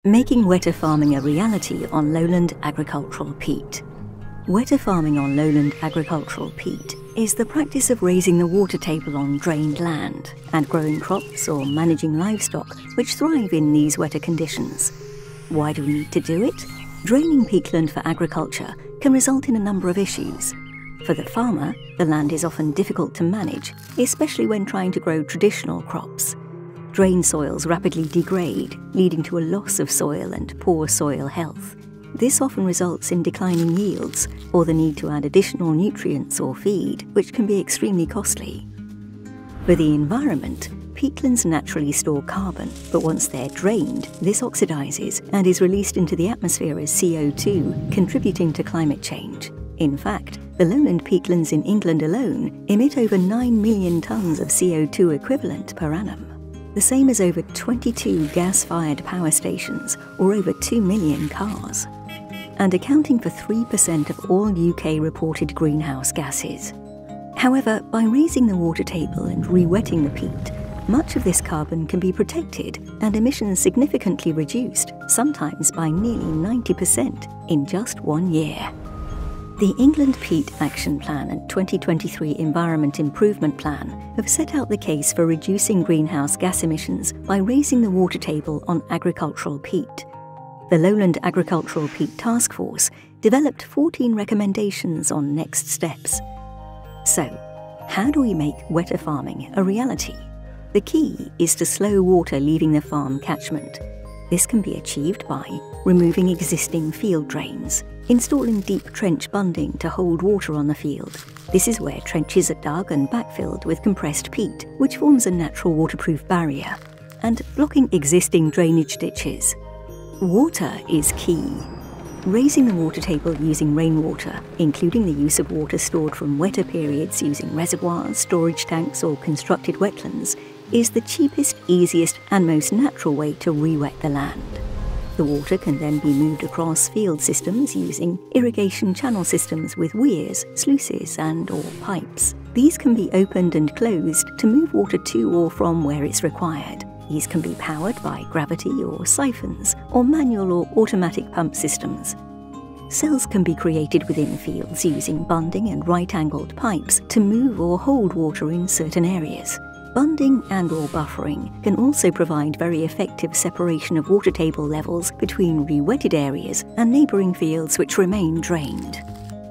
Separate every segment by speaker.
Speaker 1: Making wetter farming a reality on lowland agricultural peat. Wetter farming on lowland agricultural peat is the practice of raising the water table on drained land and growing crops or managing livestock which thrive in these wetter conditions. Why do we need to do it? Draining peatland for agriculture can result in a number of issues. For the farmer, the land is often difficult to manage, especially when trying to grow traditional crops. Drain soils rapidly degrade, leading to a loss of soil and poor soil health. This often results in declining yields or the need to add additional nutrients or feed, which can be extremely costly. For the environment, peatlands naturally store carbon, but once they're drained, this oxidizes and is released into the atmosphere as CO2, contributing to climate change. In fact, the lowland peatlands in England alone emit over 9 million tonnes of CO2 equivalent per annum. The same as over 22 gas-fired power stations or over 2 million cars, and accounting for 3% of all UK reported greenhouse gases. However, by raising the water table and re-wetting the peat, much of this carbon can be protected and emissions significantly reduced, sometimes by nearly 90% in just 1 year. The England Peat Action Plan and 2023 Environment Improvement Plan have set out the case for reducing greenhouse gas emissions by raising the water table on agricultural peat. The Lowland Agricultural Peat Task Force developed 14 recommendations on next steps. So, how do we make wetter farming a reality? The key is to slow water leaving the farm catchment. This can be achieved by removing existing field drains, installing deep trench bunding to hold water on the field. This is where trenches are dug and backfilled with compressed peat, which forms a natural waterproof barrier, and blocking existing drainage ditches. Water is key. Raising the water table using rainwater, including the use of water stored from wetter periods using reservoirs, storage tanks or constructed wetlands, is the cheapest, easiest and most natural way to re-wet the land. The water can then be moved across field systems using irrigation channel systems with weirs, sluices and/or pipes. These can be opened and closed to move water to or from where it's required. These can be powered by gravity or siphons, or manual or automatic pump systems. Cells can be created within fields using bunding and right-angled pipes to move or hold water in certain areas. Bunding and/or buffering can also provide very effective separation of water table levels between re-wetted areas and neighbouring fields which remain drained.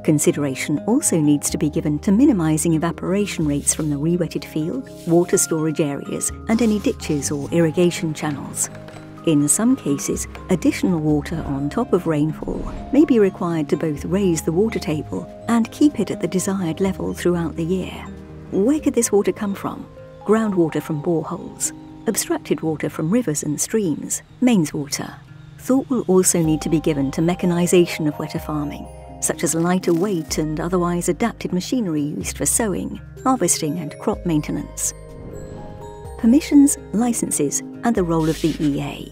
Speaker 1: Consideration also needs to be given to minimising evaporation rates from the re-wetted field, water storage areas and any ditches or irrigation channels. In some cases, additional water on top of rainfall may be required to both raise the water table and keep it at the desired level throughout the year. Where could this water come from? Groundwater from boreholes, abstracted water from rivers and streams, mains water. Thought will also need to be given to mechanisation of wetter farming, such as lighter weight and otherwise adapted machinery used for sowing, harvesting and crop maintenance. Permissions, licences and the role of the EA.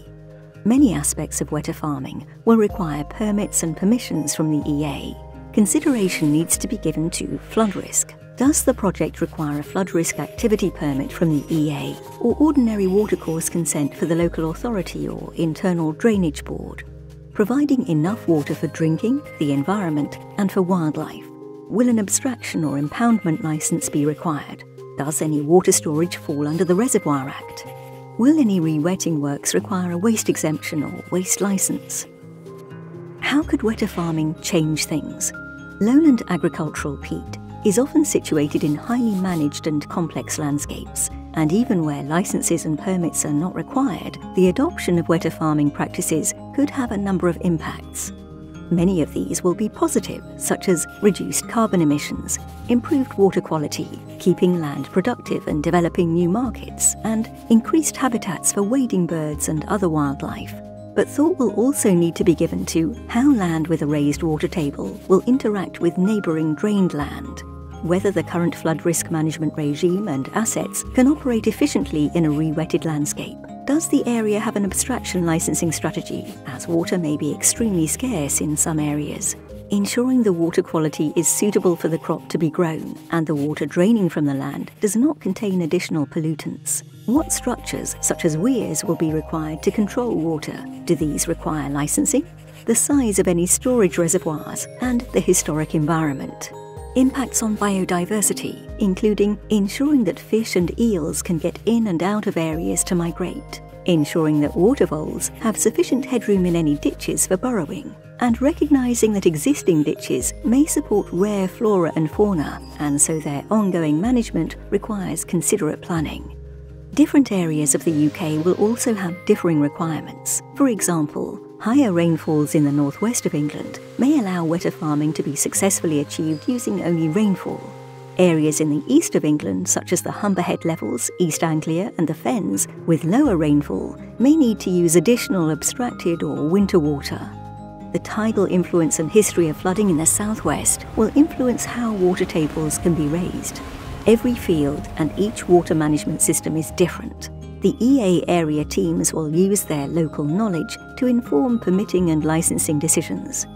Speaker 1: Many aspects of wetter farming will require permits and permissions from the EA. Consideration needs to be given to flood risk. Does the project require a flood risk activity permit from the EA or ordinary watercourse consent for the local authority or internal drainage board? Providing enough water for drinking, the environment and for wildlife. Will an abstraction or impoundment licence be required? Does any water storage fall under the Reservoir Act? Will any re-wetting works require a waste exemption or waste licence? How could wetter farming change things? Lowland agricultural peat is often situated in highly managed and complex landscapes, and even where licenses and permits are not required, the adoption of wetter farming practices could have a number of impacts. Many of these will be positive, such as reduced carbon emissions, improved water quality, keeping land productive and developing new markets, and increased habitats for wading birds and other wildlife. But thought will also need to be given to how land with a raised water table will interact with neighbouring drained land, whether the current flood risk management regime and assets can operate efficiently in a re-wetted landscape. Does the area have an abstraction licensing strategy, as water may be extremely scarce in some areas? Ensuring the water quality is suitable for the crop to be grown and the water draining from the land does not contain additional pollutants. What structures, such as weirs, will be required to control water? Do these require licensing? The size of any storage reservoirs and the historic environment. Impacts on biodiversity, including ensuring that fish and eels can get in and out of areas to migrate, ensuring that water voles have sufficient headroom in any ditches for burrowing, and recognising that existing ditches may support rare flora and fauna, and so their ongoing management requires considerate planning. Different areas of the UK will also have differing requirements. For example, higher rainfalls in the northwest of England may allow wetter farming to be successfully achieved using only rainfall. Areas in the east of England, such as the Humberhead Levels, East Anglia and the Fens, with lower rainfall, may need to use additional abstracted or winter water. The tidal influence and history of flooding in the southwest will influence how water tables can be raised. Every field and each water management system is different. The EA area teams will use their local knowledge to inform permitting and licensing decisions.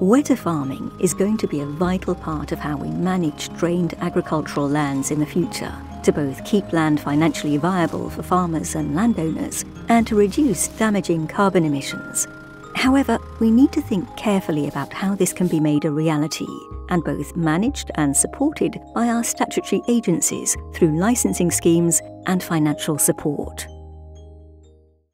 Speaker 1: Wetter farming is going to be a vital part of how we manage drained agricultural lands in the future, to both keep land financially viable for farmers and landowners, and to reduce damaging carbon emissions. However, we need to think carefully about how this can be made a reality, and both managed and supported by our statutory agencies through licensing schemes and financial support.